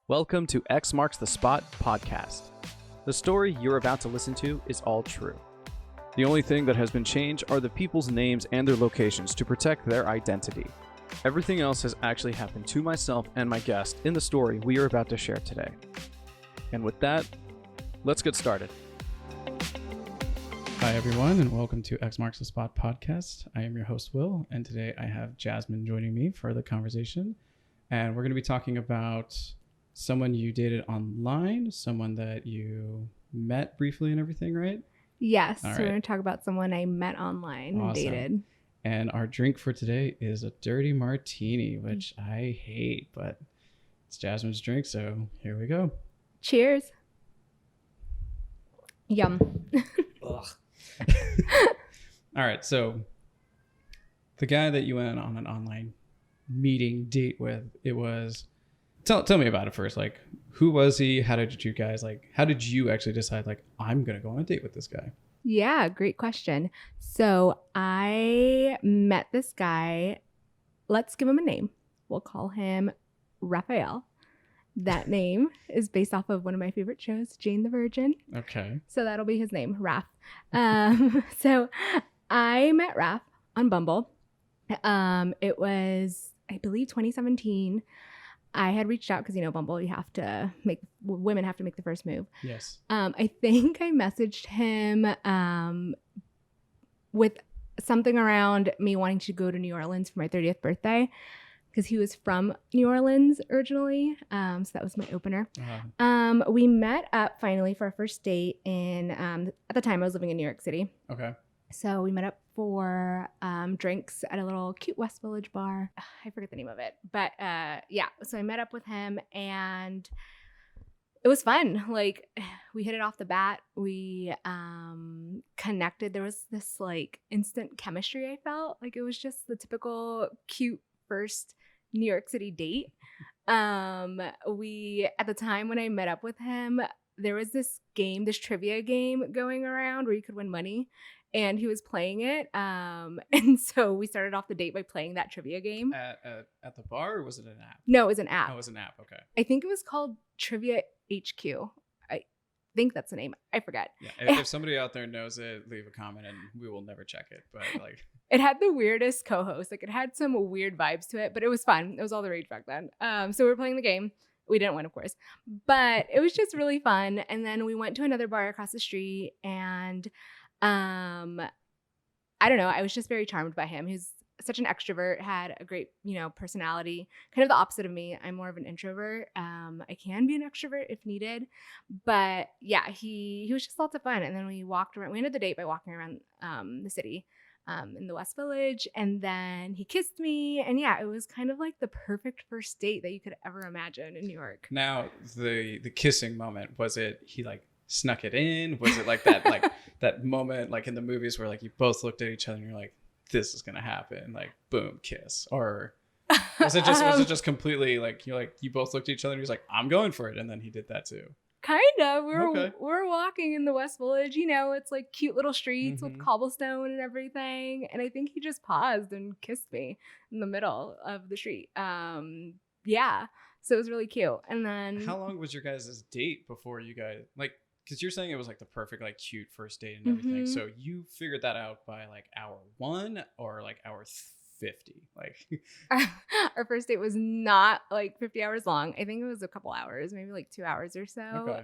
Welcome to X Marks the Spot podcast. The story you're about to listen to is all true. The only thing that has been changed are the people's names and their locations to protect their identity. Everything else has actually happened to myself and my guest in the story we are about to share today. And with that, let's get started. Hi, everyone, and welcome to X Marks the Spot podcast. I am your host, Will, and today I have Jasmine joining me for the conversation. And we're going to be talking about someone you dated online, someone that you met briefly and everything, right? Yes. All so right. we're going to talk about someone I met online and dated. And our drink for today is a dirty martini, which I hate, but it's Jasmine's drink, so here we go. Cheers. Yum. Ugh. All right, so the guy that you went on an online meeting date with, it was tell me about it first. Like, who was he? How did you guys how did you actually decide I'm gonna go on a date with this guy? Yeah, great question. So I met this guy. Let's give him a name. We'll call him Raphael. That name is based off of one of my favorite shows, Jane the Virgin. Okay. So that'll be his name, Raph. So I met Raph on Bumble. It was, I believe, 2017. I had reached out because, Bumble, women have to make the first move. Yes. I think I messaged him with something around me wanting to go to New Orleans for my 30th birthday because he was from New Orleans originally. So that was my opener. We met up finally for our first date at the time I was living in New York City. Okay. So we met up for drinks at a little cute West Village bar. I forget the name of it. But so I met up with him and it was fun. We hit it off the bat. We connected. There was this instant chemistry I felt. It was just the typical cute first New York City date. At the time when I met up with him, there was this trivia game going around where you could win money. And he was playing it. And so we started off the date by playing that trivia game. At the bar, or was it an app? No, it was an app. Oh, it was an app. Okay. I think it was called Trivia HQ. I think that's the name. I forget. Yeah. If somebody out there knows it, leave a comment and we will never check it. But it had the weirdest co-host. It had some weird vibes to it, but it was fun. It was all the rage back then. So we were playing the game. We didn't win, of course, but it was just really fun. And then we went to another bar across the street and I don't know. I was just very charmed by him. He's such an extrovert, had a great, personality, kind of the opposite of me. I'm more of an introvert. I can be an extrovert if needed, but yeah, he was just lots of fun. And then we walked around, we ended the date by walking around, the city, in the West Village. And then he kissed me. And yeah, it was kind of like the perfect first date that you could ever imagine in New York. Now, the kissing moment, was it he snuck it in? Was it that that moment in the movies where you both looked at each other and you're like, this is gonna happen, boom, kiss? Or was it just completely you both looked at each other and he was like, I'm going for it, and then he did that too? Kind of. We're walking in the West Village, it's cute little streets with cobblestone and everything, and I think he just paused and kissed me in the middle of the street. So it was really cute. And then how long was your guys' date before you guys because you're saying it was the perfect cute first date and everything. So you figured that out by hour 1 or hour 50? Our first date was not 50 hours long. I think it was a couple hours, maybe 2 hours or so. Okay.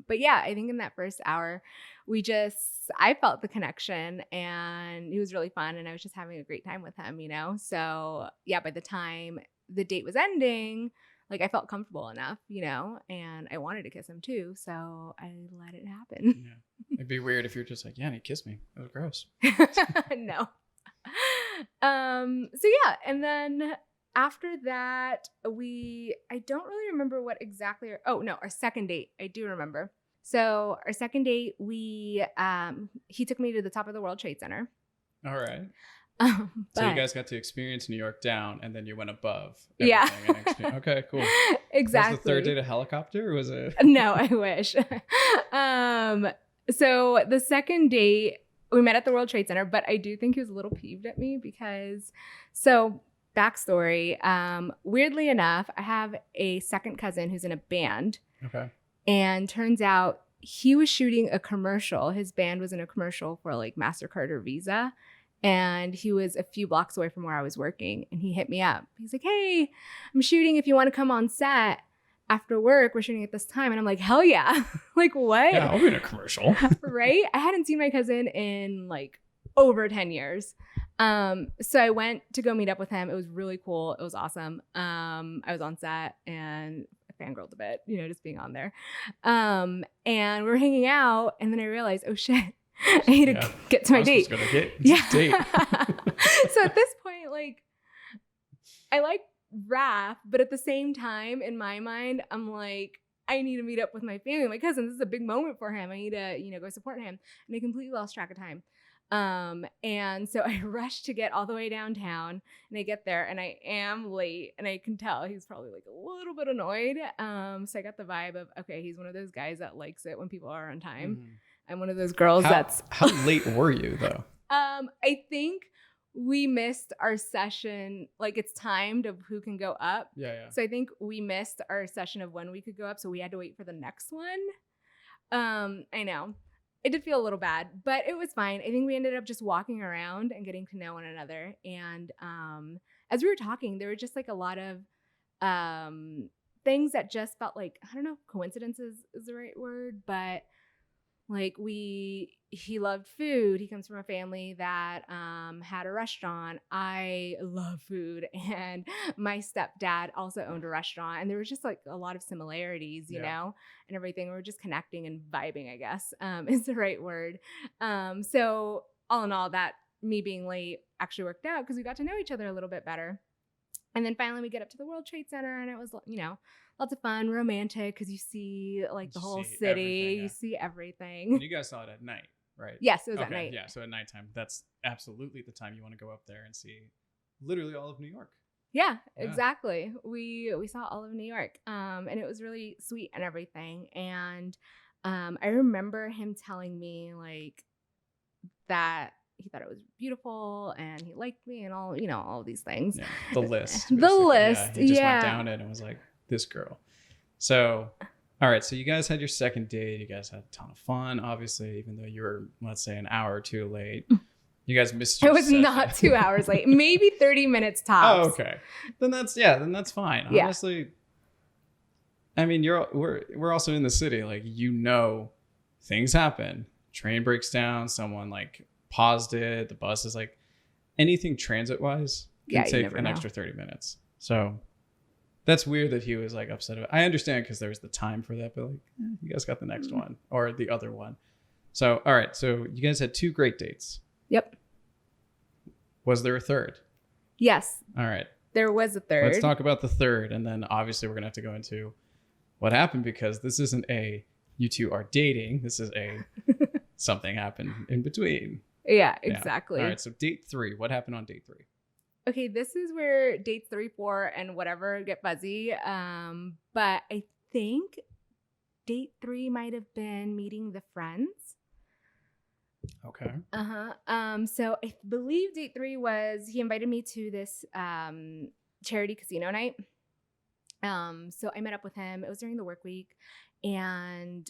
But yeah, I think in that first hour, I felt the connection and it was really fun and I was just having a great time with him, So yeah, by the time the date was ending, I felt comfortable enough, and I wanted to kiss him too. So I let it happen. Yeah. It'd be weird if you're just and he kissed me. That was gross. No. So yeah. And then after that, I don't really remember what exactly, our second date. I do remember. So our second date, he took me to the top of the World Trade Center. All right. So you guys got to experience New York down, and then you went above. Yeah. Okay, cool. Exactly. Was the third date a helicopter, or was it? No, I wish. So the second date, we met at the World Trade Center, but I do think he was a little peeved at me because, backstory. Weirdly enough, I have a second cousin who's in a band. Okay. And turns out he was shooting a commercial. His band was in a commercial for like MasterCard or Visa. And he was a few blocks away from where I was working. And he hit me up. He's like, hey, I'm shooting. If you want to come on set after work, we're shooting at this time. And I'm like, hell yeah. Like, what? Yeah, I'll be in a commercial. Right? I hadn't seen my cousin in like over 10 years. So I went to go meet up with him. It was really cool. It was awesome. I was on set and I fangirled a bit, you know, just being on there. And we were hanging out, and then I realized, oh shit, I need to get to my date. Date. So at this point, like, I like Raph, but at the same time, in my mind, I'm like, I need to meet up with my family, my cousin. This is a big moment for him. I need to, you know, go support him. And I completely lost track of time. And so I rushed to get all the way downtown, and I get there and I am late, and I can tell he's probably like a little bit annoyed. So I got the vibe of, okay, he's one of those guys that likes it when people are on time. Mm-hmm. I'm one of those girls how late were you though? I think we missed our session. Like, it's timed of who can go up. Yeah. So I think we missed our session of when we could go up. So we had to wait for the next one. I know. It did feel a little bad, but it was fine. I think we ended up just walking around and getting to know one another. And as we were talking, there were just like a lot of things that just felt like, I don't know, coincidences is the right word, but like he loved food. He comes from a family that had a restaurant. I love food. And my stepdad also owned a restaurant. And there was just like a lot of similarities, you know, and everything. We were just connecting and vibing, I guess, is the right word. So all in all, that me being late actually worked out because we got to know each other a little bit better. And then finally we get up to the World Trade Center, and it was, you know, lots of fun, romantic, because you see like the whole city, you see everything. And you guys saw it at night, right? Yes, it was at night. Yeah, so at nighttime, that's absolutely the time you want to go up there and see literally all of New York. Yeah, exactly. We saw all of New York, and it was really sweet and everything. And I remember him telling me like that he thought it was beautiful and he liked me and all, you know, all of these things. Yeah, the list. The list. He just went down it and was like, this girl. So, all right. So you guys had your second date. You guys had a ton of fun, obviously, even though you were, let's say, an hour or two late. You guys missed your session. Not 2 hours late, maybe 30 minutes tops. Oh, okay. Then that's fine. Yeah. Honestly, I mean, we're also in the city. Like, you know, things happen. Train breaks down. Someone like paused it. The bus is like, anything transit wise can take an extra 30 minutes. So that's weird that he was like upset about it. I understand because there's the time for that, but like, you guys got the next one or the other one. So, all right. So you guys had 2 great dates. Yep. Was there a third? Yes. All right. There was a third. Let's talk about the third. And then obviously we're going to have to go into what happened, because this isn't you two are dating. This is something happened in between. Yeah, exactly. All right. So date 3, what happened on date 3? Okay, this is where dates 3, 4, and whatever get fuzzy. But I think date 3 might have been meeting the friends. Okay. So I believe date 3 was he invited me to this charity casino night. So I met up with him. It was during the work week, and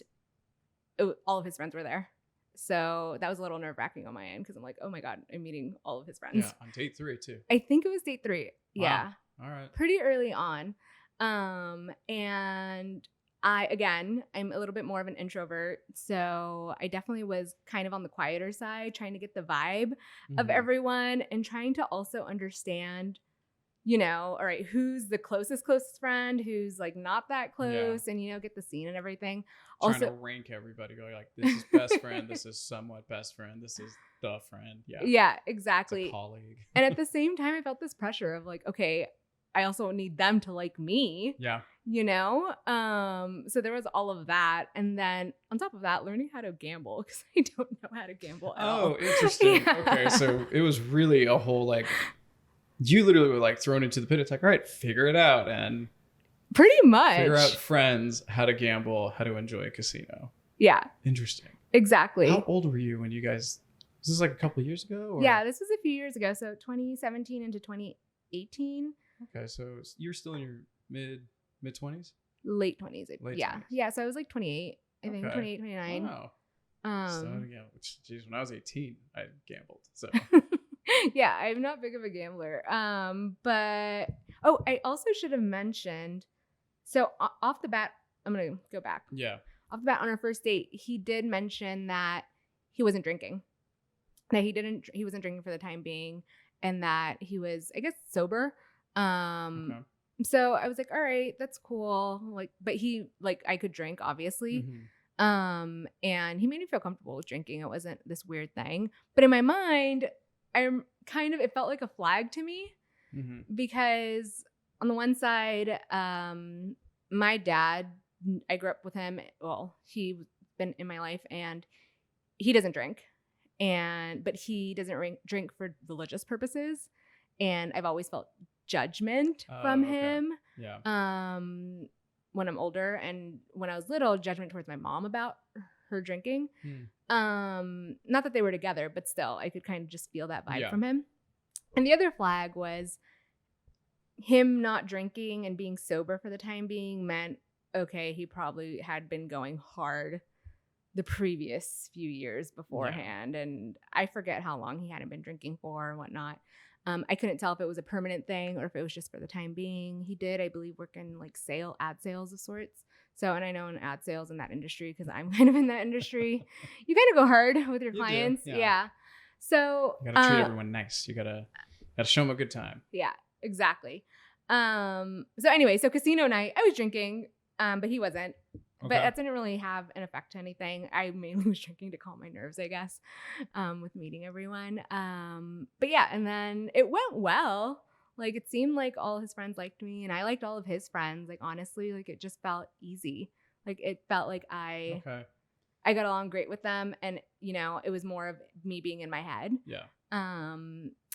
all of his friends were there. So that was a little nerve-wracking on my end because I'm like, oh my God, I'm meeting all of his friends. Yeah, on date 3 too. I think it was date 3. Wow. Yeah. All right. Pretty early on. And I'm a little bit more of an introvert. So I definitely was kind of on the quieter side, trying to get the vibe of everyone and trying to also understand, you know, all right, who's the closest friend, who's like not that close, and, you know, get the scene and everything. Trying to rank everybody, going like, this is best friend, this is somewhat best friend, this is the friend. Yeah, exactly. It's a colleague. And at the same time, I felt this pressure of like, okay, I also need them to like me. Yeah. You know? So there was all of that. And then on top of that, learning how to gamble, because I don't know how to gamble at all. Oh, interesting. Yeah. Okay. So it was really a whole like, you literally were like thrown into the pit. It's like, all right, figure it out. And pretty much figure out friends, how to gamble, how to enjoy a casino. Yeah. Interesting. Exactly. How old were you when you guys, was this like a couple of years ago? Or? Yeah, this was a few years ago. So 2017 into 2018. 18. Okay, so you're still in your mid 20s? Late 20s. Late Yeah. 20s. Yeah. So I was like 28, I think, Okay. 28, 29. Wow. So yeah, geez, when I was 18, I gambled. So yeah, I'm not big of a gambler. But I also should have mentioned. So off the bat, I'm gonna go back. yeah. Off the bat, on our first date, he did mention that he wasn't drinking. That he wasn't drinking for the time being, and that he was, I guess, sober. Okay. So I was like, all right, that's cool. Like, but he, like, I could drink, obviously. Mhm. And he made me feel comfortable with drinking. It wasn't this weird thing. But in my mind, it felt like a flag to me, Mhm. because on the one side, my dad, I grew up with him. Well, he's been in my life, and he doesn't drink, but he doesn't drink for religious purposes. And I've always felt judgment from okay. him. Yeah. When I'm older, and when I was little, judgment towards my mom about her drinking. Not that they were together, but still, I could kind of just feel that vibe from him. And the other flag was him not drinking and being sober for the time being meant, okay, he probably had been going hard the previous few years beforehand. And I forget how long he hadn't been drinking for and whatnot. I couldn't tell if it was a permanent thing or if it was just for the time being. He did, I believe, work in like ad sales of sorts. So, and I know in ad sales in that industry, because I'm kind of in that industry, you kind of go hard with your clients. Yeah. So you gotta treat everyone nice. You gotta show them a good time. Yeah, exactly. So anyway, so casino night, I was drinking, but he wasn't. Okay. But that didn't really have an effect to anything. I mainly was drinking to calm my nerves, I guess, with meeting everyone. But yeah, and then it went well. Like, it seemed like all his friends liked me, and I liked all of his friends. Like, honestly, like, it just felt easy. Like, it felt like I got along great with them, and, you know, it was more of me being in my head. Yeah.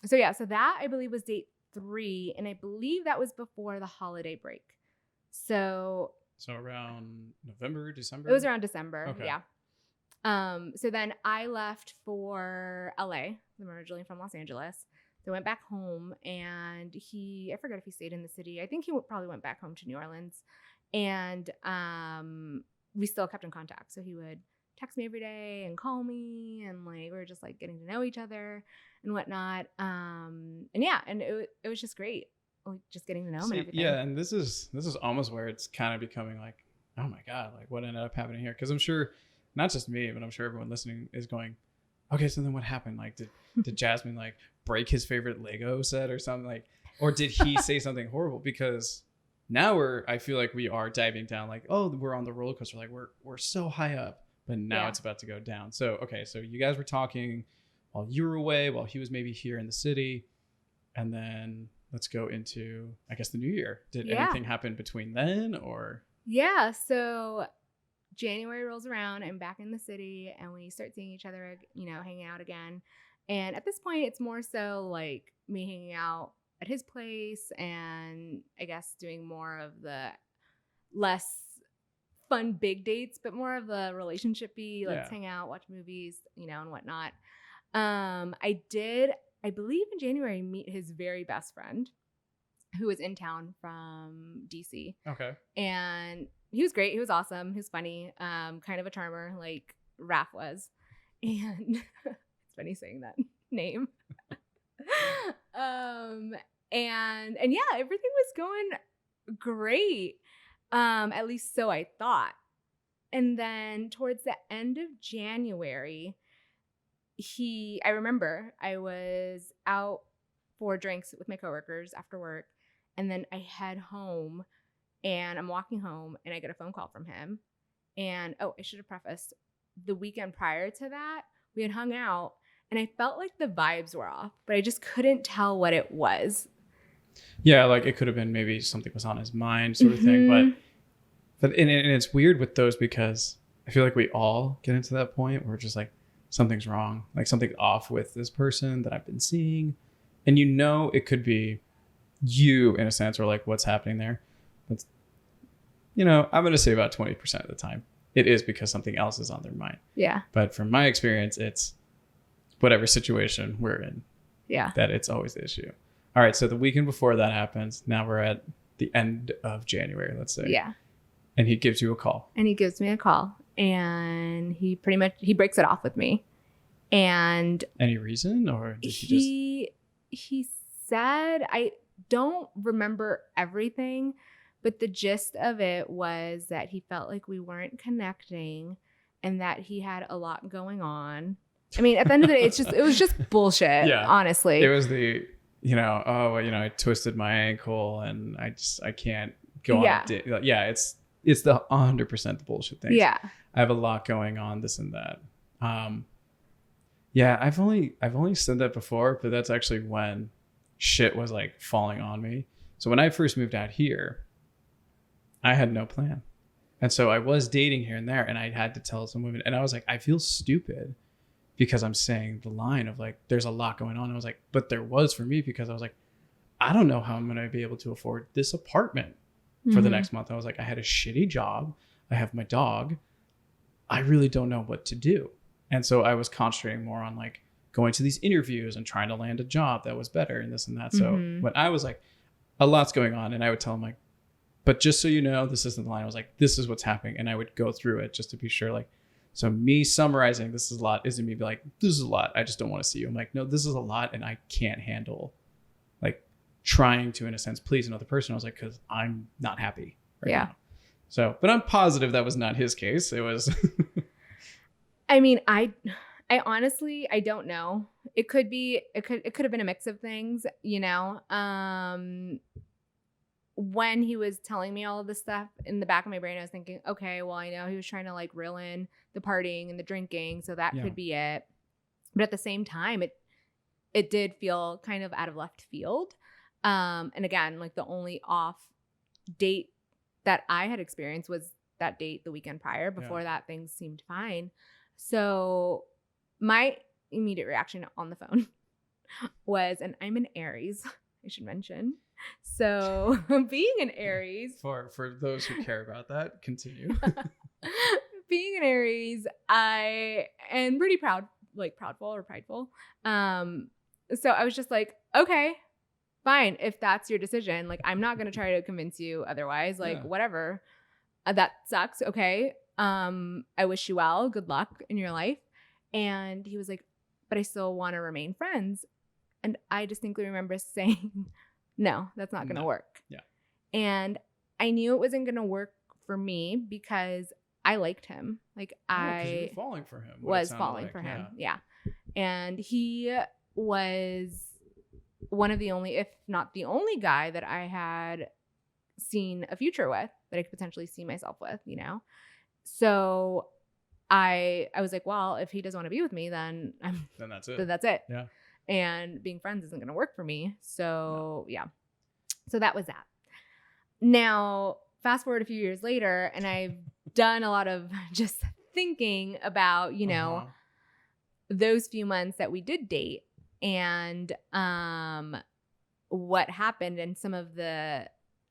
So that, I believe, was date 3, and I believe that was before the holiday break. So around November, December? It was around December. Okay. Yeah. So then I left for LA. I'm originally from Los Angeles. So I went back home, and I forgot if he stayed in the city. I think he probably went back home to New Orleans. And we still kept in contact. So he would text me every day and call me, and like we were just like getting to know each other and whatnot. And yeah, and it was just great. Like, just getting to know him and everything. Yeah, and this is almost where it's kind of becoming like, oh my God, like what ended up happening here? Because I'm sure not just me, but I'm sure everyone listening is going, okay, so then what happened? Like, did Jasmine like break his favorite Lego set or something, like, or did he say something horrible? Because now I feel like we are diving down, like, oh, we're on the roller coaster, like we're so high up, but now it's about to go down. So okay, so you guys were talking while you were away, while he was maybe here in the city, and then let's go into, I guess, the new year. Did anything happen between then, or? Yeah. So January rolls around, I'm back in the city, and we start seeing each other, you know, hanging out again. And at this point, it's more so like me hanging out at his place, and I guess doing more of the less fun big dates, but more of the relationship-y, let's hang out, watch movies, you know, and whatnot. I believe in January, meet his very best friend who was in town from DC. Okay. And he was great. He was awesome. He was funny. Kind of a charmer, like Raph was. And it's funny saying that name. And yeah, everything was going great. At least so I thought. And then towards the end of January, I remember I was out for drinks with my coworkers after work, and then I head home, and I'm walking home, and I get a phone call from him. And I should have prefaced, the weekend prior to that, we had hung out, and I felt like the vibes were off, but I just couldn't tell what it was. Yeah, like it could have been maybe something was on his mind, sort of thing. But and it's weird with those, because I feel like we all get into that point where we're just like, something's wrong, like something's off with this person that I've been seeing. And you know, it could be you in a sense, or like what's happening there. But, you know, I'm going to say about 20% of the time, it is because something else is on their mind. Yeah. But from my experience, it's whatever situation we're in. Yeah. That it's always the issue. All right. So the weekend before that happens, now we're at the end of January, let's say. Yeah. And he gives you a call. And he gives me a call, and he breaks it off with me. And any reason, or did he said, I don't remember everything, but the gist of it was that he felt like we weren't connecting and that he had a lot going on. I mean, at the end of the day, it was just bullshit. Yeah. Honestly, it was the, I twisted my ankle and I can't go on a date. Yeah. It's the 100% the bullshit thing. Yeah. I have a lot going on, this and that. Yeah, I've only said that before, but that's actually when shit was like falling on me. So when I first moved out here, I had no plan. And so I was dating here and there, and I had to tell some women, and I was like, I feel stupid because I'm saying the line of like, there's a lot going on. I was like, but there was for me, because I was like, I don't know how I'm going to be able to afford this apartment for the next month. I was like, I had a shitty job. I have my dog. I really don't know what to do. And so I was concentrating more on like going to these interviews and trying to land a job that was better and this and that. So when I was like, a lot's going on, and I would tell him like, but just so you know, this isn't the line. I was like, this is what's happening. And I would go through it just to be sure. Like, so me summarizing, this is a lot, isn't me be like, this is a lot. I just don't want to see you. I'm like, no, this is a lot. And I can't handle like trying to, in a sense, please another person. I was like, cause I'm not happy right now. So, but I'm positive that was not his case. It was, I mean, I honestly, I don't know. It could have been a mix of things, when he was telling me all of this stuff, in the back of my brain, I was thinking, okay, well, I know he was trying to like reel in the partying and the drinking, so that could be it. But at the same time, it did feel kind of out of left field. And again, like the only off date that I had experienced was that date the weekend prior. Before that, things seemed fine. So my immediate reaction on the phone was, and I'm an Aries, I should mention. So being an Aries, for those who care about that, continue. Being an Aries, I am pretty proudful or prideful. So I was just like, okay, fine. If that's your decision, like, I'm not going to try to convince you otherwise, like, whatever. That sucks. Okay. I wish you well. Good luck in your life. And he was like, but I still want to remain friends. And I distinctly remember saying, no, that's not going to work. Yeah. And I knew it wasn't going to work for me because I liked him. Like, I was falling for him. Yeah. And he was one of the only, if not the only guy that I had seen a future with, that I could potentially see myself with, So I was like, well, if he doesn't want to be with me, then that's it. Then that's it. Yeah. And being friends isn't going to work for me. So yeah. So that was that. Now, fast forward a few years later, and I've done a lot of just thinking about, those few months that we did date, and what happened, and some of the,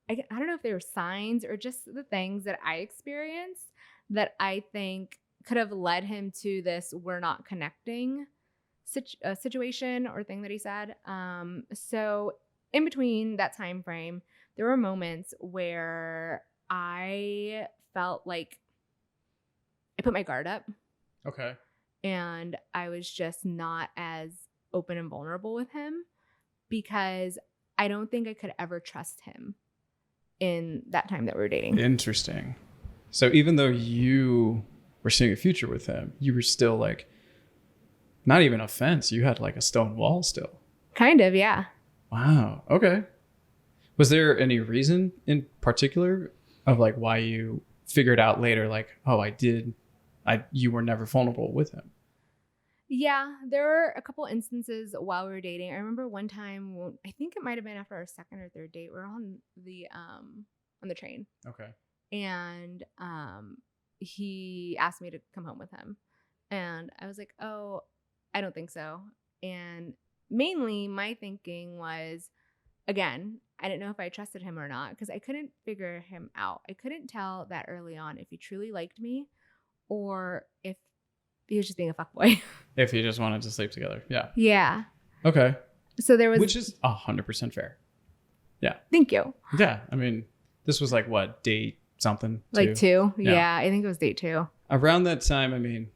I don't know if they were signs or just the things that I experienced that I think could have led him to this "we're not connecting" situation or thing that he said. So in between that time frame, there were moments where I felt like I put my guard up. Okay. And I was just not as open and vulnerable with him because I don't think I could ever trust him in that time that we were dating. Interesting. So even though you were seeing a future with him, you were still like, not even a fence. You had like a stone wall still. Kind of, yeah. Wow. Okay. Was there any reason in particular of like why you figured out later, like, oh, you were never vulnerable with him? Yeah, there were a couple instances while we were dating. I remember one time, I think it might have been after our second or third date, we were on the train. Okay. And he asked me to come home with him. And I was like, oh, I don't think so. And mainly my thinking was, again, I didn't know if I trusted him or not because I couldn't figure him out. I couldn't tell that early on if he truly liked me or if he was just being a fuckboy. If he just wanted to sleep together. Yeah. Yeah. Okay. So there was, which is 100% fair. Yeah. thank you. Yeah. I mean, this was like what, date something? Like two. Yeah. Yeah. I think it was date 2. Around that time, I mean,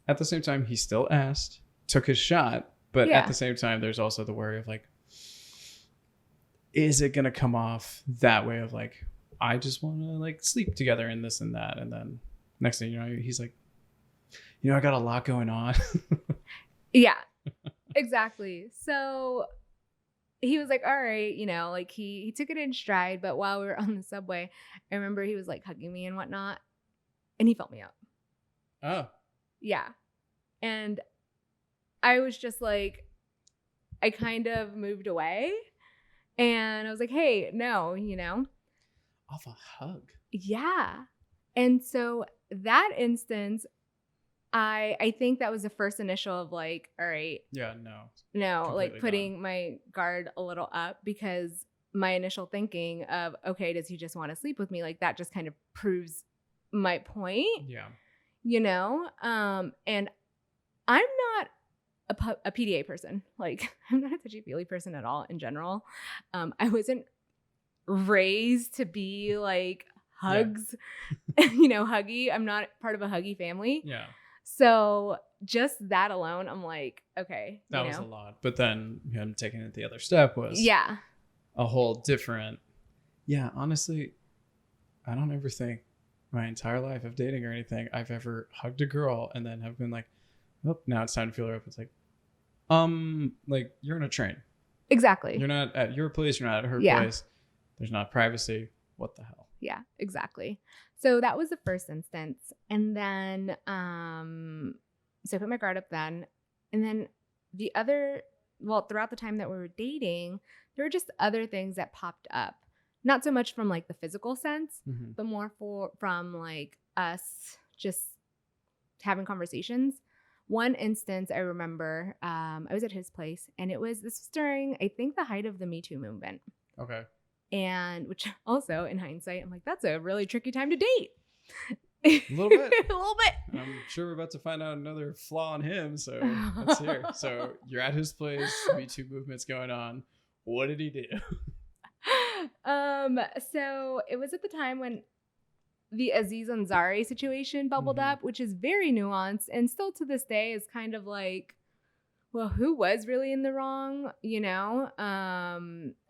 at the same time, he still asked, took his shot. But Yeah. at the same time, there's also the worry of like, is it going to come off that way of like, I just want to like sleep together and this and that. And then next thing you know, he's like, I got a lot going on. Yeah, exactly. So he was like, all right, like he took it in stride. But while we were on the subway, I remember he was like hugging me and whatnot, and he felt me up. Oh. Yeah. And I was just like, I kind of moved away and I was like, hey, no, Off a hug. Yeah. And so that instance, I think that was the first initial of like, all right. Yeah, No, like completely putting gone. my guard a little up, because my initial thinking of, okay, does he just want to sleep with me? Like that just kind of proves my point, Yeah. And I'm not a PDA person. Like I'm not a touchy-feely person at all in general. I wasn't raised to be like hugs, huggy. I'm not part of a huggy family. Yeah. So just that alone, I'm like, okay. That was a lot. But then him taking it the other step was a whole different. Yeah, honestly, I don't ever think my entire life of dating or anything I've ever hugged a girl and then have been like, oh, now it's time to feel her up. It's like, like you're in a train. Exactly. You're not at your place. You're not at her place. There's not privacy. What the hell? Yeah, exactly. So that was the first instance. And then, so I put my guard up then. And then throughout the time that we were dating, there were just other things that popped up. Not so much from like the physical sense, but more from like us just having conversations. One instance I remember, I was at his place, and this was during, I think, the height of the Me Too movement. Okay. And which also in hindsight, I'm like, that's a really tricky time to date. A little bit. A little bit. I'm sure we're about to find out another flaw in him. So let's hear. So you're at his place. Me Too movement's going on. What did he do? So it was at the time when the Aziz Ansari situation bubbled up, which is very nuanced and still to this day is kind of like, well, who was really in the wrong?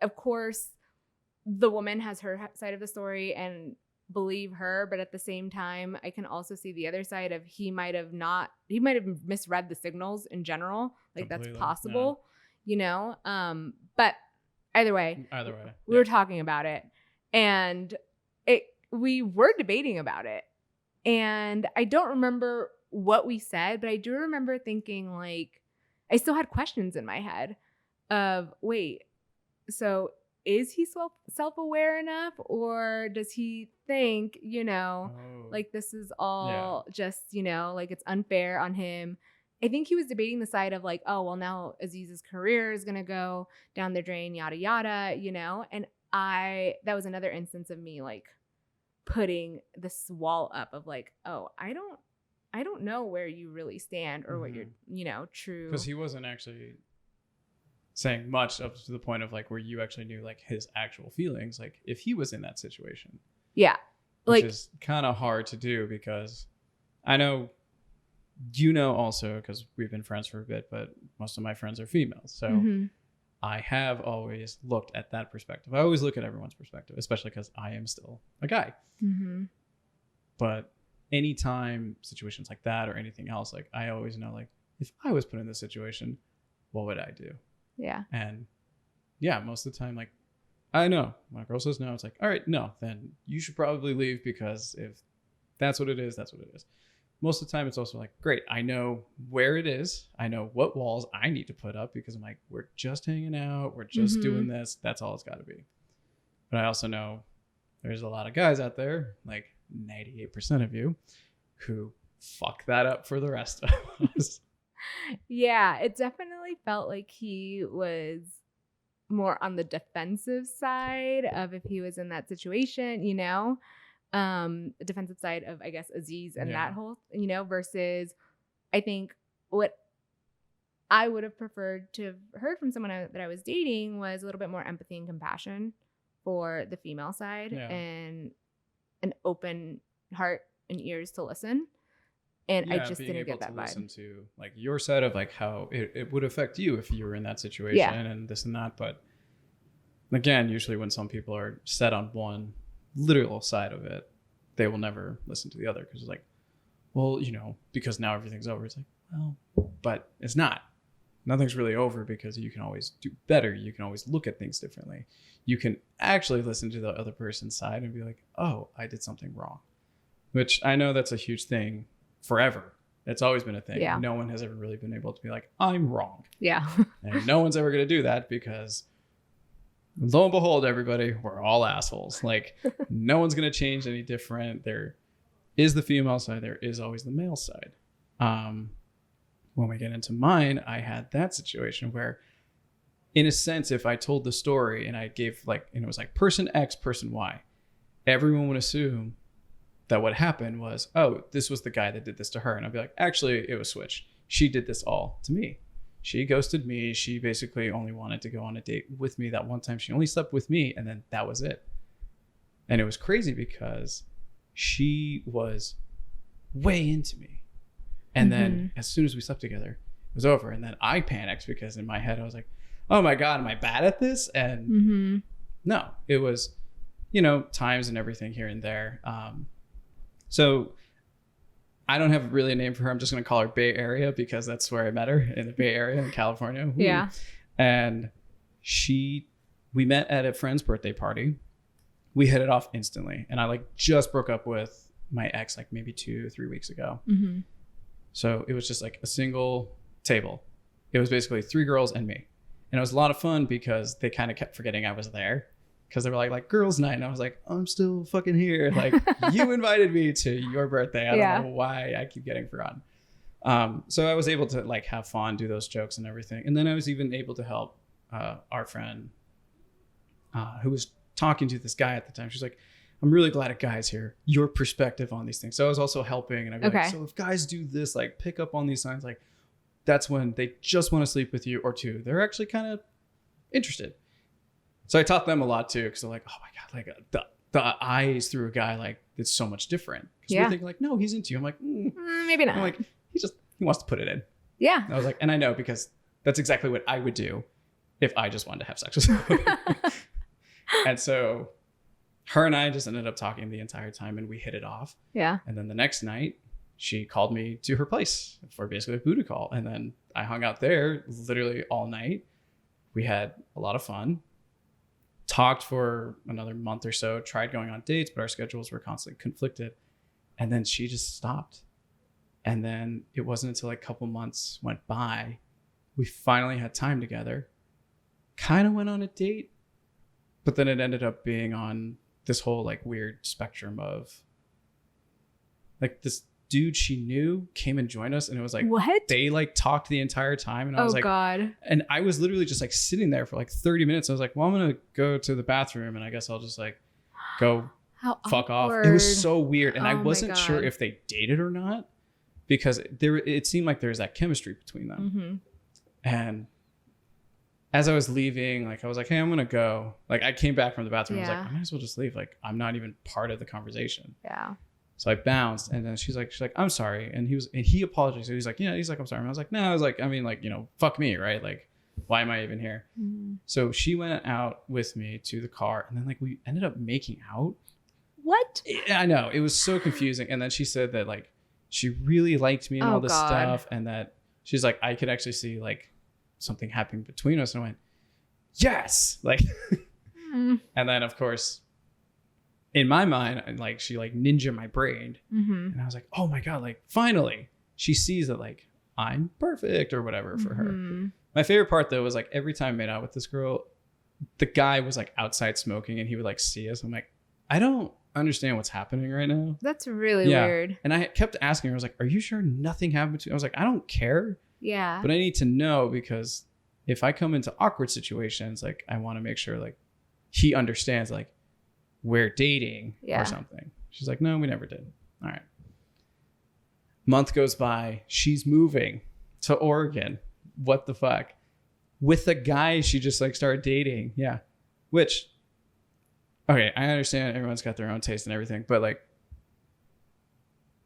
Of course, the woman has her side of the story and believe her, but at the same time, I can also see the other side of he might have misread the signals in general. Like completely, that's possible, but either way, we were talking about it, and we were debating about it, and I don't remember what we said, but I do remember thinking like I still had questions in my head of, wait, so is he self-aware enough, or does he think, like this is all just, like it's unfair on him? I think he was debating the side of like, oh, well, now Aziz's career is going to go down the drain, yada, yada, and that was another instance of me like putting this wall up of like, oh, I don't know where you really stand or what you're, true. Because he wasn't actually saying much up to the point of like where you actually knew like his actual feelings, like if he was in that situation. Yeah. Which is kind of hard to do because I know, also because we've been friends for a bit, but most of my friends are females. So I have always looked at that perspective. I always look at everyone's perspective, especially because I am still a guy. But anytime situations like that or anything else, like I always know, like if I was put in this situation, what would I do? Yeah. And yeah, most of the time, like I know when a girl says no, it's like, all right, no, then you should probably leave, because if that's what it is, that's what it is. Most of the time it's also like, great, I know where it is. I know what walls I need to put up, because I'm like, we're just hanging out. We're just doing this. That's all it's got to be. But I also know there's a lot of guys out there, like 98% of you, who fuck that up for the rest of us. Yeah, it definitely felt like he was more on the defensive side of if he was in that situation, the defensive side of, I guess, Aziz and that whole, versus I think what I would have preferred to have heard from someone that I was dating was a little bit more empathy and compassion for the female side and an open heart and ears to listen. And I just didn't get that vibe. Listen to like your side of like how it would affect you if you were in that situation and this and that. But again, usually when some people are set on one literal side of it, they will never listen to the other because it's like, well, you know, because now everything's over. It's like, well, but it's not. Nothing's really over because you can always do better. You can always look at things differently. You can actually listen to the other person's side and be like, oh, I did something wrong. Which I know that's a huge thing forever. It's always been a thing. Yeah. No one has ever really been able to be like, I'm wrong. Yeah. And no one's ever going to do that because lo and behold, everybody, we're all assholes. Like no one's going to change any different. There is the female side. There is always the male side. When we get into mine, I had that situation where, in a sense, if I told the story and I gave like, and it was like person X, person Y, everyone would assume that what happened was, oh, this was the guy that did this to her. And I'd be like, actually, it was switched. She did this all to me. She ghosted me. She basically only wanted to go on a date with me that one time. She only slept with me. And then that was it. And it was crazy because she was way into me. And then as soon as we slept together, it was over. And then I panicked because in my head, I was like, oh my God, am I bad at this? And no, it was, you know, times and everything here and there. So I don't have really a name for her. I'm just going to call her Bay Area because that's where I met her, in the Bay Area in California. Ooh. Yeah. And we met at a friend's birthday party. We hit it off instantly. And I like just broke up with my ex like maybe 2 or 3 weeks ago. So it was just like a single table. It was basically 3 girls and me. And it was a lot of fun because they kind of kept forgetting I was there. Because they were like girls night. And I was like, I'm still fucking here. Like you invited me to your birthday. I don't know why I keep getting forgotten. So I was able to like have fun, do those jokes and everything. And then I was even able to help our friend who was talking to this guy at the time. She's like, I'm really glad a guy's here. Your perspective on these things. So I was also helping. And I'd be like, so if guys do this, like pick up on these signs, like that's when they just want to sleep with you, or 2, they're actually kind of interested. So I taught them a lot too. Cause they're like, oh my God, like the eyes through a guy, like it's so much different. Cause we're thinking like, no, he's into you. I'm like, maybe not. I'm like, he wants to put it in. Yeah. And I was like, and I know because that's exactly what I would do if I just wanted to have sex with someone. And so her and I just ended up talking the entire time and we hit it off. Yeah. And then the next night she called me to her place for basically a booty call. And then I hung out there literally all night. We had a lot of fun, talked for another month or so, tried going on dates, but our schedules were constantly conflicted. And then she just stopped. And then it wasn't until like a couple months went by, we finally had time together, kind of went on a date, but then it ended up being on this whole like weird spectrum of like this dude she knew came and joined us, and it was like, what? They like talked the entire time, and I was like, God. And I was literally just like sitting there for like 30 minutes. I was like, well, I'm gonna go to the bathroom, and I guess I'll just like go fuck off. It was so weird, and I wasn't sure if they dated or not because it seemed like there was that chemistry between them. And as I was leaving, like I was like, hey, I'm gonna go. Like I came back from the bathroom. I was like, I might as well just leave. Like I'm not even part of the conversation. Yeah. So I bounced, and then she's like, I'm sorry. And he apologized. So he's like, I'm sorry. And I was like, no, I was like, I mean, like, you know, fuck me, right? Like, why am I even here? So she went out with me to the car, and then like we ended up making out. What? I know, it was so confusing. And then she said that like she really liked me and all this stuff, and that she's like, I could actually see like something happening between us. And I went, yes, like. And then of course, in my mind, like she like ninja my brain, and I was like, oh my God, like finally she sees that like I'm perfect or whatever for her. My favorite part though was like every time I made out with this girl, the guy was like outside smoking, and he would like see us. I'm like, I don't understand what's happening right now. That's really weird. And I kept asking her, I was like, are you sure nothing happened between? I was like, I don't care. Yeah. But I need to know, because if I come into awkward situations, like I want to make sure like he understands like we're dating or something. She's like, no, we never did. All right. Month goes by. She's moving to Oregon. what the fuck, with the guy she just like started dating. Yeah. Which, okay, I understand everyone's got their own taste and everything, but like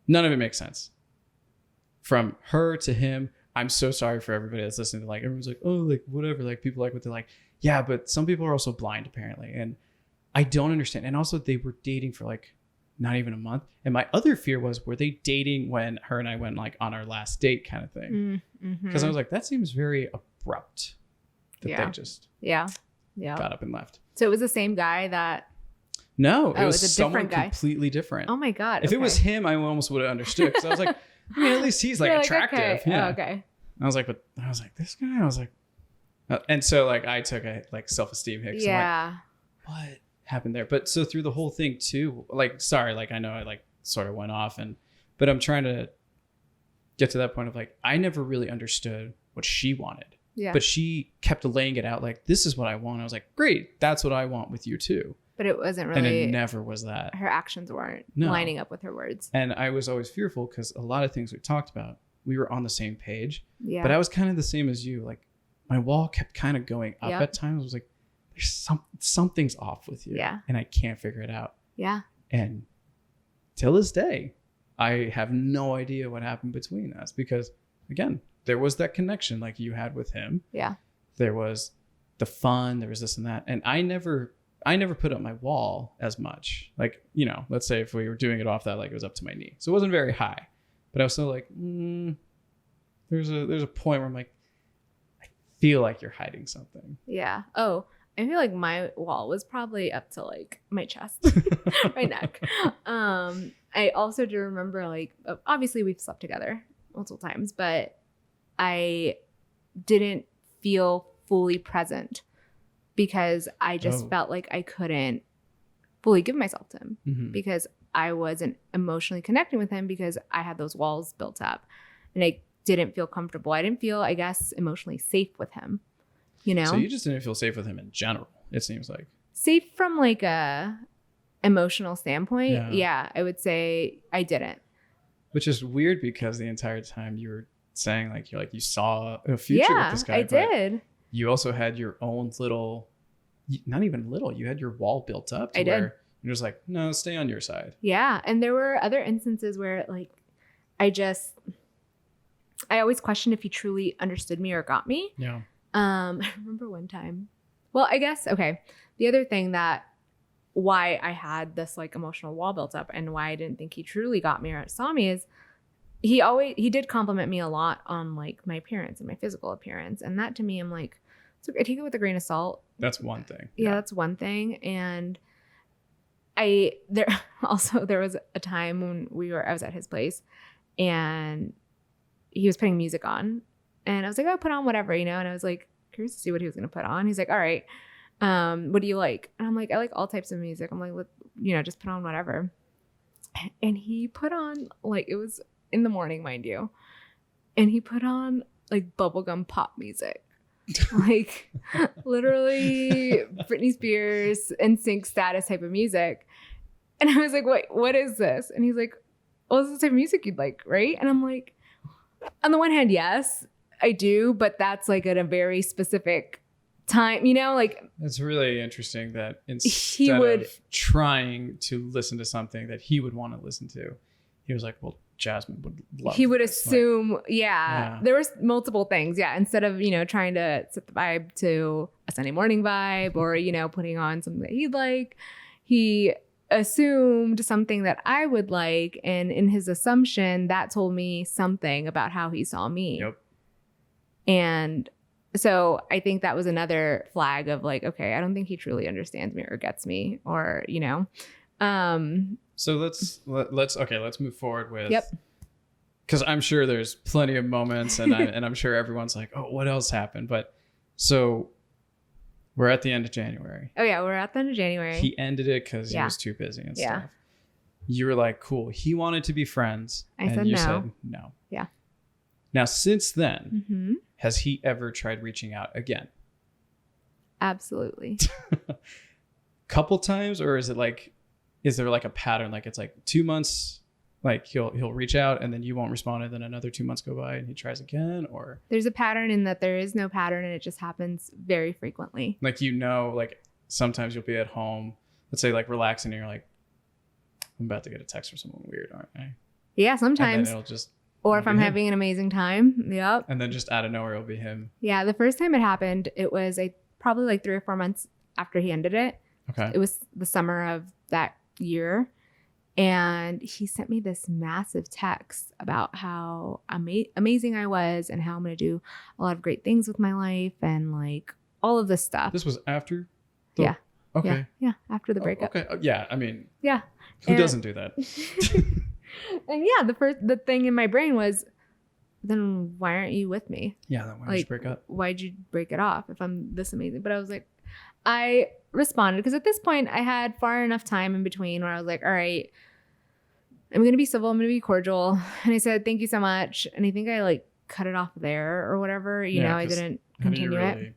none of it makes sense. From her to him, I'm so sorry for everybody that's listening to, like, everyone's like, oh, like whatever, like people like what they like. Yeah, but some people are also blind apparently. And I don't understand. And also they were dating for like not even a month. And my other fear was, were they dating when her and I went like on our last date kind of thing? Because I was like, that seems very abrupt that they just got up and left. So it was the same guy that. No, it was a someone different guy. Completely different. Oh my God. If it was him, I almost would have understood. Because I was like, I mean, at least he's like attractive. Okay. Yeah. Oh, okay. I was like, but I was like, this guy, I was like, and so like I took a like self-esteem hit. Yeah. I'm like, what happened there? But so through the whole thing too, like, sorry, like I know I like sort of went off but I'm trying to get to that point of like, I never really understood what she wanted. Yeah. But she kept laying it out like, this is what I want. I was like, great, that's what I want with you too. But it wasn't really. And it never was that. Her actions weren't No. lining up with her words. And I was always fearful because a lot of things we talked about, we were on the same page. Yeah. But I was kind of the same as you. Like my wall kept kind of going up Yep. at times. I was like, there's something's off with you. Yeah. And I can't figure it out. Yeah. And till this day, I have no idea what happened between us because, again, there was that connection like you had with him. Yeah. There was the fun. There was this and that. And I never put up my wall as much. Like, you know, let's say if we were doing it off that, like it was up to my knee. So it wasn't very high. But I was still like, there's a point where I'm like, I feel like you're hiding something. Yeah. Oh, I feel like my wall was probably up to like my chest, my neck. I also do remember, like, obviously we've slept together multiple times, but I didn't feel fully present because I just felt like I couldn't fully give myself to him because I wasn't emotionally connecting with him because I had those walls built up and I didn't feel comfortable. I didn't feel, I guess, emotionally safe with him, you know? So you just didn't feel safe with him in general, it seems like. Safe from like a emotional standpoint. Yeah, I would say I didn't. Which is weird because the entire time you were saying like you saw a future with this guy. I did. You also had your own little, not even little, you had your wall built up to where you're just like, no, stay on your side. Yeah. And there were other instances where like I always questioned if he truly understood me or got me. Yeah. I remember one time. Well, I guess, okay. The other thing that why I had this like emotional wall built up and why I didn't think he truly got me or saw me is he did compliment me a lot on like my appearance and my physical appearance. And that to me, I'm like, I take it with a grain of salt. That's one thing. Yeah, that's one thing. And there was a time when I was at his place and he was putting music on and I was like, oh, put on whatever, you know? And I was like, curious to see what he was going to put on. He's like, all right, what do you like? And I'm like, I like all types of music. I'm like, just put on whatever. And he put on, like, it was in the morning, mind you. And he put on like bubblegum pop music. Like literally Britney Spears NSYNC status type of music. And I was like, wait, what is this? And he's like, well, this is the type of music you'd like, right? And I'm like, on the one hand, yes, I do, but that's like at a very specific time, you know, like. It's really interesting that instead of trying to listen to something that he would want to listen to, he was like, well, Jasmine would love He would this. assume, like, yeah. There was multiple things, yeah. Instead of, trying to set the vibe to a Sunday morning vibe or, putting on something that he'd like, he assumed something that I would like. And in his assumption, that told me something about how he saw me. Yep. And so I think that was another flag of like, okay, I don't think he truly understands me or gets me or, So let's move forward with. Yep. Because I'm sure there's plenty of moments, and I'm sure everyone's like, oh, what else happened? But so we're at the end of January. Oh yeah, we're at the end of January. He ended it because he was too busy and Yeah. stuff. You were like, cool. He wanted to be friends. I said you no. said no. Yeah. Now, since then, Mm-hmm. has he ever tried reaching out again? Absolutely. Couple times, or is there like a pattern? Like it's like 2 months Like he'll reach out and then you won't respond, and then another 2 months go by and he tries again? Or There's a pattern in that there is no pattern, and it just happens very frequently. like, like sometimes you'll be at home, let's say like relaxing, and you're like, I'm about to get a text from someone weird, aren't I? Yeah, And sometimes. then it'll just Or if be I'm him. having an amazing time. Yep. And then just out of nowhere it'll be him. Yeah, the first time it happened, it was probably like 3 or 4 months after he ended it. Okay. It was the summer of that year. And he sent me this massive text about how amazing I was and how I'm going to do a lot of great things with my life and like all of this stuff. This was after? Yeah. Okay. Yeah, after the Oh, breakup. okay. Yeah. I mean, Yeah. who And- doesn't do that? And yeah, the thing in my brain was, then why aren't you with me? Yeah. Then why did Like, you break up? Why'd you break it off if I'm this amazing? But I was like, I responded because at this point I had far enough time in between where I was like, all right, I'm going to be civil. I'm going to be cordial. And I said, thank you so much. And I think I like cut it off there or whatever. You know, I 'cause didn't how do you continue it. really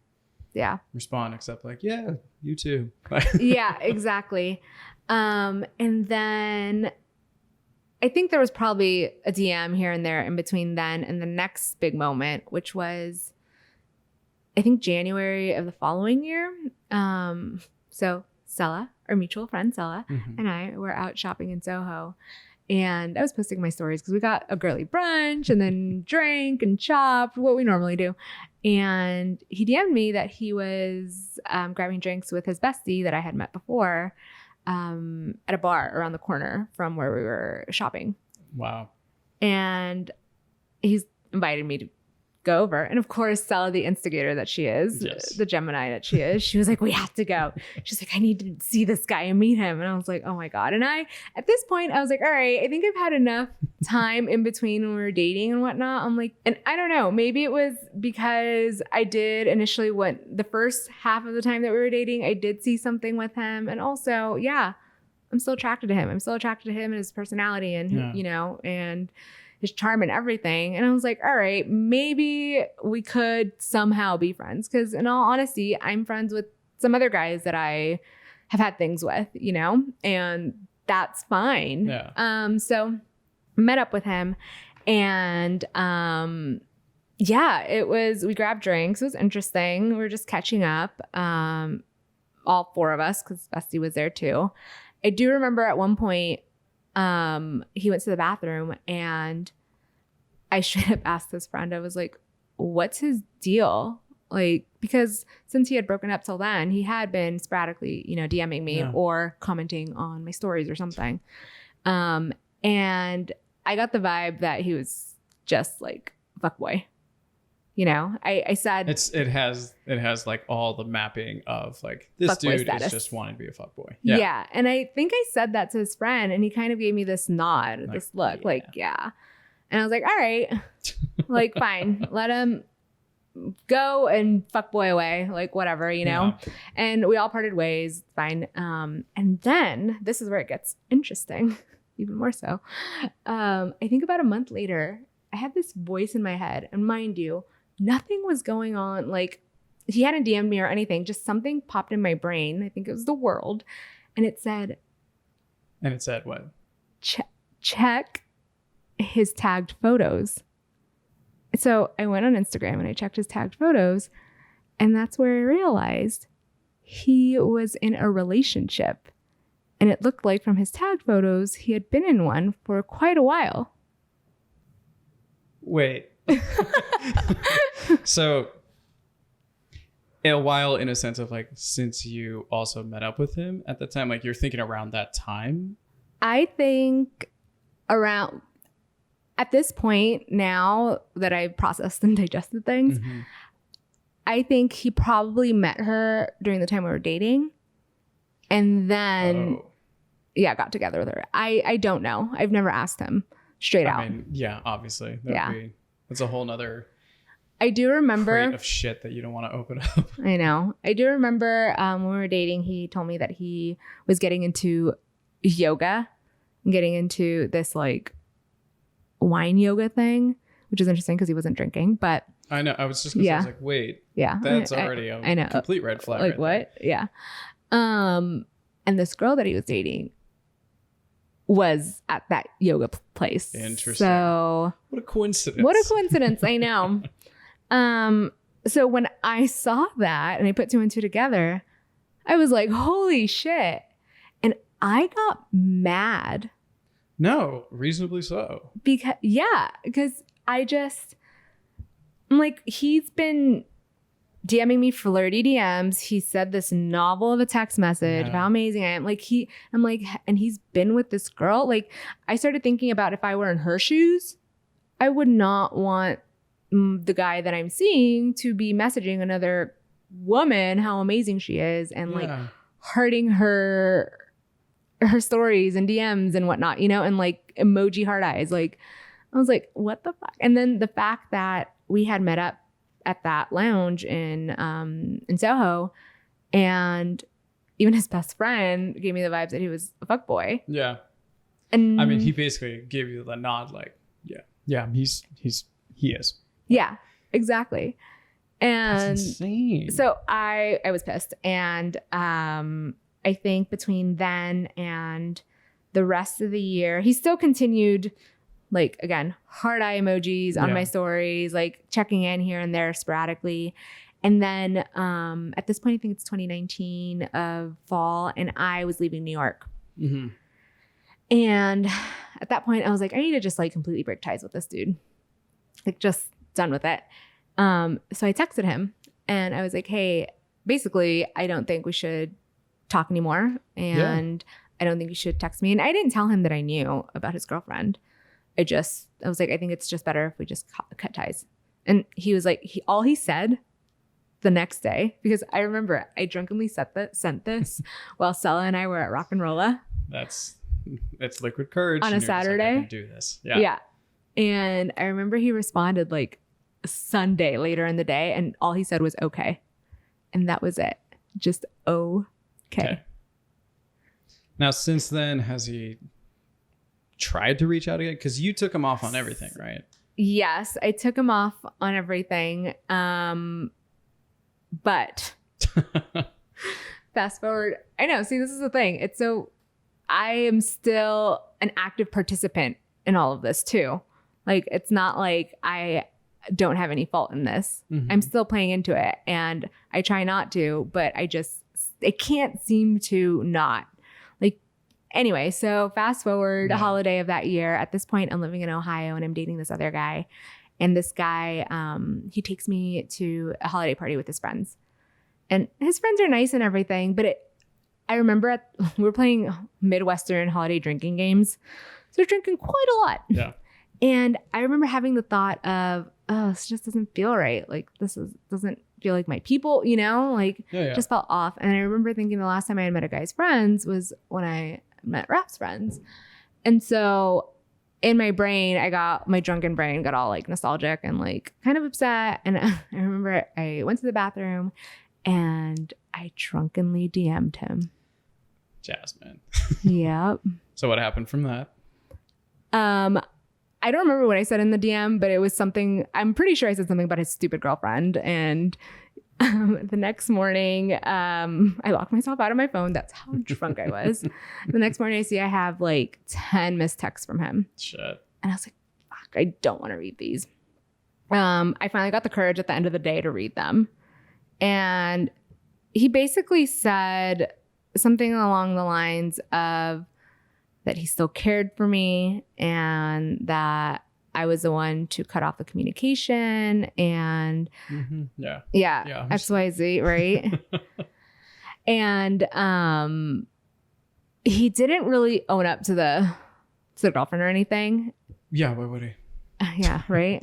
Yeah. respond except like, yeah, you too. Yeah, exactly. And then I think there was probably a DM here and there in between then and the next big moment, which was, I think, January of the following year. So Stella, our mutual friend Stella, Mhm. and I were out shopping in Soho. And I was posting my stories because we got a girly brunch and then drank and shopped, what we normally do. And he DM'd me that he was grabbing drinks with his bestie that I had met before at a bar around the corner from where we were shopping. Wow. And he's invited me to go over. And of course, Stella, the instigator that she is, Yes. the Gemini that she is, she was like, we have to go. She's like, I need to see this guy and meet him. And I was like, oh my God. And at this point, I was like, all right, I think I've had enough time in between when we were dating and whatnot. I'm like, and I don't know, maybe it was because I did initially the first half of the time that we were dating, I did see something with him. And also, yeah, I'm still attracted to him. I'm still attracted to him and his personality and, Yeah. you know, and his charm and everything. And I was like, all right, maybe we could somehow be friends. Because in all honesty, I'm friends with some other guys that I have had things with, you know, and that's fine. Yeah. So met up with him and yeah, we grabbed drinks. It was interesting. We were just catching up. All 4 of us, because Bestie was there too. I do remember at one point, he went to the bathroom and I straight up asked this friend, I was like, what's his deal? Like, because since he had broken up till then, he had been sporadically, you know, DMing me or commenting on my stories or something. And I got the vibe that he was just like, fuckboy. You know, I said it has like all the mapping of like this Fuckboy dude status. is just wanting to be a fuckboy. Yeah. And I think I said that to his friend and he kind of gave me this nod, Like, this look, yeah. like, yeah. And I was like, all right, like, fine, let him go and fuckboy away, like, whatever, you know? Yeah. And we all parted ways, fine. And then this is where it gets interesting, even more so. I think about a month later, I had this voice in my head, and mind you, nothing was going on. Like, he hadn't DM'd me or anything, just something popped in my brain. I think it was the world. And it said, And it said what? check his tagged photos. So I went on Instagram and I checked his tagged photos, and that's where I realized he was in a relationship. And it looked like from his tagged photos, he had been in one for quite a while. Wait. So a while in a sense of like, since you also met up with him at the time, like you're thinking around that time? I think at this point, now that I've processed and digested things, Mhm. I think he probably met her during the time we were dating. And then, Oh. yeah, got together with her. I don't know. I've never asked him straight out. I mean, yeah, obviously. Yeah. That's a whole nother I do remember. crate of shit that you don't want to open up. I know. I do remember when we were dating, he told me that he was getting into yoga and getting into this like wine yoga thing, which is interesting because he wasn't drinking. But I know. I was just gonna say, I was like, wait, yeah, that's I already a I know. complete red flag. Like right what? Yeah. And this girl that he was dating was at that yoga place. Interesting. So What a coincidence. what a coincidence. I know. So when I saw that and I put two and two together, I was like, holy shit. And I got mad. No, reasonably so. Because I'm like, he's been DMing me flirty DMs. He said this novel of a text message of how amazing I am. I'm like, and he's been with this girl. Like, I started thinking about if I were in her shoes, I would not want the guy that I'm seeing to be messaging another woman how amazing she is and like hurting her stories and DMs and whatnot, and like emoji heart eyes. Like, I was like, what the fuck? And then the fact that we had met up at that lounge in Soho, and even his best friend gave me the vibes that he was a fuckboy. Yeah. And I mean, he basically gave you the nod, like, yeah, he is. Yeah, exactly. And that's insane. So I was pissed. And I think between then and the rest of the year, he still continued, like, again, heart eye emojis on my stories, like checking in here and there sporadically. And then at this point, I think it's 2019 of fall, and I was leaving New York. Mm-hmm. And at that point, I was like, I need to just like completely break ties with this dude. Like, just done with it. So I texted him and I was like, hey, basically, I don't think we should talk anymore. And I don't think you should text me. And I didn't tell him that I knew about his girlfriend. I was like, I think it's just better if we just cut ties. And he was like, all he said the next day, because I remember I drunkenly sent this while Stella and I were at Rock and Rolla. It's liquid courage. On a Saturday. Like, I can do this. Yeah. Yeah. And I remember he responded like Sunday later in the day, and all he said was okay. And that was it. Just okay. Now, since then, has he tried to reach out again? Because you took him off on everything, right? Yes, I took him off on everything. But fast forward, I know. See, this is the thing. I am still an active participant in all of this too. Like, it's not like I don't have any fault in this. Mm-hmm. I'm still playing into it, and I try not to, but I can't seem to not. Like, anyway, so fast forward a holiday of that year. At this point, I'm living in Ohio and I'm dating this other guy. And this guy, he takes me to a holiday party with his friends. And his friends are nice and everything, but I remember we were playing Midwestern holiday drinking games. So we're drinking quite a lot. Yeah. And I remember having the thought of, oh, this just doesn't feel right. Like, doesn't feel like my people, like just felt off. And I remember thinking the last time I had met a guy's friends was when I met Raph's friends. And so in my brain, my drunken brain got all like nostalgic and like kind of upset. And I remember I went to the bathroom and I drunkenly DM'd him. Jasmine. Yep. So what happened from that? I don't remember what I said in the DM, but it was something, I'm pretty sure I said something about his stupid girlfriend. And the next morning, I locked myself out of my phone. That's how drunk I was. The next morning I see I have like 10 missed texts from him. Shit. And I was like, fuck, I don't want to read these. I finally got the courage at the end of the day to read them. And he basically said something along the lines of that he still cared for me and that I was the one to cut off the communication and XYZ, right? And he didn't really own up to the girlfriend or anything. Yeah, why would he? Yeah, right.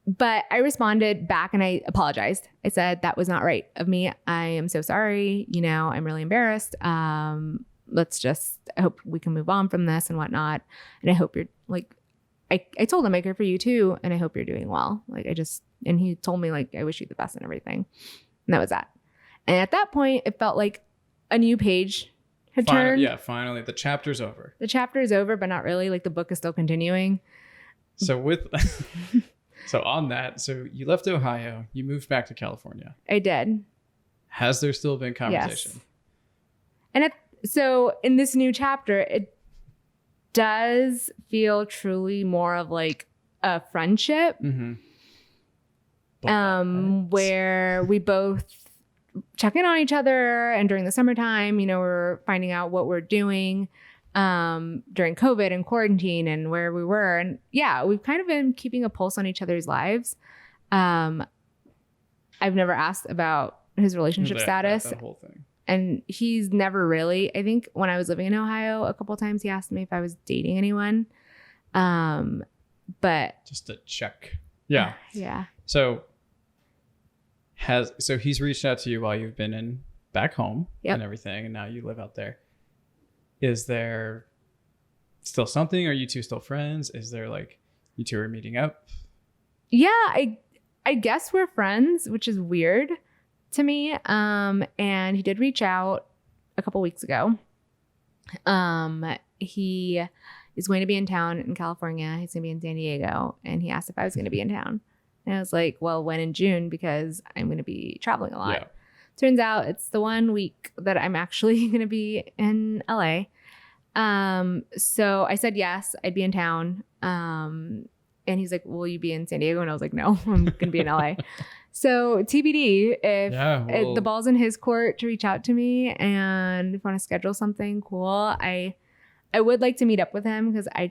But I responded back and I apologized. I said, that was not right of me. I am so sorry. I'm really embarrassed. I hope we can move on from this and whatnot. And I hope you're like, I told him I care for you too. And I hope you're doing well. And he told me like, I wish you the best and everything. And that was that. And at that point, it felt like a new page had turned. Yeah, finally, the chapter's over. The chapter is over, but not really. Like, the book is still continuing. So on that, so you left Ohio, you moved back to California. I did. Has there still been conversation? Yes. And so in this new chapter, does feel truly more of like a friendship, where we both check in on each other, and during the summertime, you know, we're finding out what we're doing during COVID and quarantine and where we were. And yeah, we've kind of been keeping a pulse on each other's lives. I've never asked about his relationship status. That whole thing. And he's never really. I think when I was living in Ohio a couple of times, he asked me if I was dating anyone. But just to check. Yeah. Yeah. So he's reached out to you while you've been back home and everything, and now you live out there. Is there still something? Are you two still friends? Is there like you two are meeting up? Yeah, I guess we're friends, which is weird to me. And he did reach out a couple weeks ago. He is going to be in town in California. He's going to be in San Diego. And he asked if I was going to be in town. And I was like, well, when in June? Because I'm going to be traveling a lot. Yeah. Turns out it's the 1 week that I'm actually going to be in LA. So I said yes, I'd be in town. And he's like, will you be in San Diego? And I was like, no, I'm going to be in LA. So TBD, if the ball's in his court to reach out to me and if you want to schedule something, cool. I would like to meet up with him because I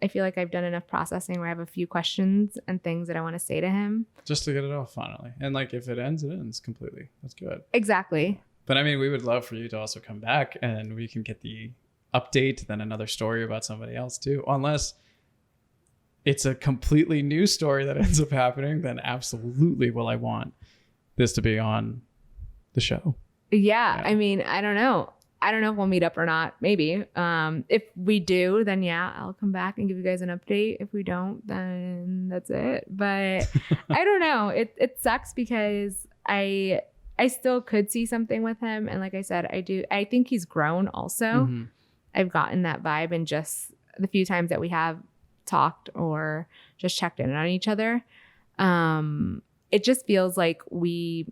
feel like I've done enough processing where I have a few questions and things that I want to say to him. Just to get it off finally. And like if it ends, it ends completely. That's good. Exactly. But I mean, we would love for you to also come back and we can get the update, then another story about somebody else too. Unless it's a completely new story that ends up happening, then absolutely will I want this to be on the show. Yeah. I mean, I don't know. I don't know if we'll meet up or not. Maybe. If we do, then yeah, I'll come back and give you guys an update. If we don't, then that's it. But I don't know. It sucks because I still could see something with him. And like I said, I think he's grown also. Mm-hmm. I've gotten that vibe in just the few times that we have talked or just checked in on each other. It just feels like we're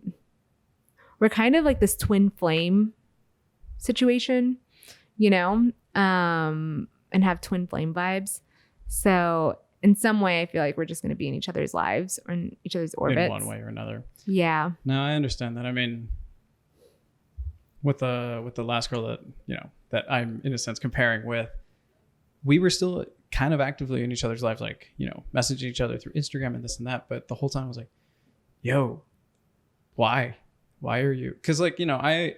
kind of like this twin flame situation, you know, and have twin flame vibes. So in some way, I feel like we're just going to be in each other's lives or in each other's orbits. In one way or another. Yeah. No, I understand that. I mean, with the last girl that, you know, that I'm in a sense comparing with, we were still kind of actively in each other's lives, like, you know, messaging each other through Instagram and this and that. But the whole time I was like, yo, why are you? Because like, you know, I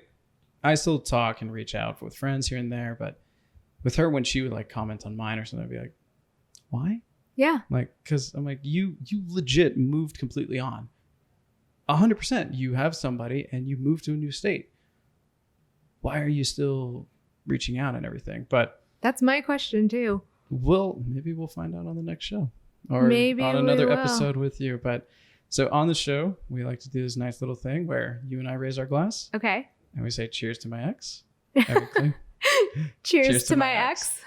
still talk and reach out with friends here and there, but with her, when she would like comment on mine or something, I'd be like, why? Yeah. Like, cause I'm like, you legit moved completely on 100%. You have somebody and you moved to a new state. Why are you still reaching out and everything? But that's my question too. Maybe we'll find out on the next show or maybe on another episode with you. But so on the show, we like to do this nice little thing where you and I raise our glass. Okay. And we say cheers to my ex. Cheers to my ex.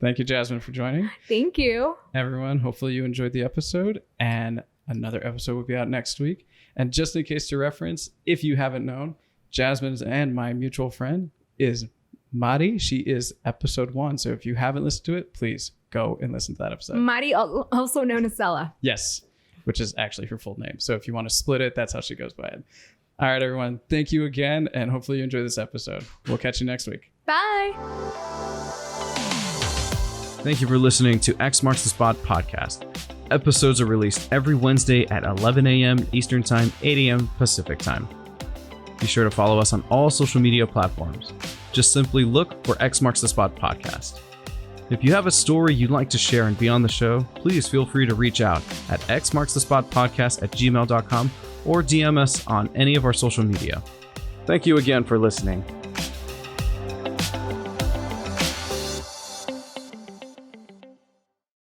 Thank you, Jasmine, for joining. Thank you. Everyone, hopefully you enjoyed the episode, and another episode will be out next week. And just in case to reference, if you haven't known, Jasmine's and my mutual friend is Mari. She is episode 1. So if you haven't listened to it, please go and listen to that episode. Mari, also known as Sella. Yes, which is actually her full name. So if you want to split it, that's how she goes by it. All right, everyone. Thank you again, and hopefully you enjoy this episode. We'll catch you next week. Bye. Thank you for listening to X Marks the Spot podcast. Episodes are released every Wednesday at 11 a.m. Eastern Time, 8 a.m. Pacific Time. Be sure to follow us on all social media platforms. Just simply look for X Marks the Spot podcast. If you have a story you'd like to share and be on the show, please feel free to reach out at xmarksthespotpodcast@gmail.com or DM us on any of our social media. Thank you again for listening.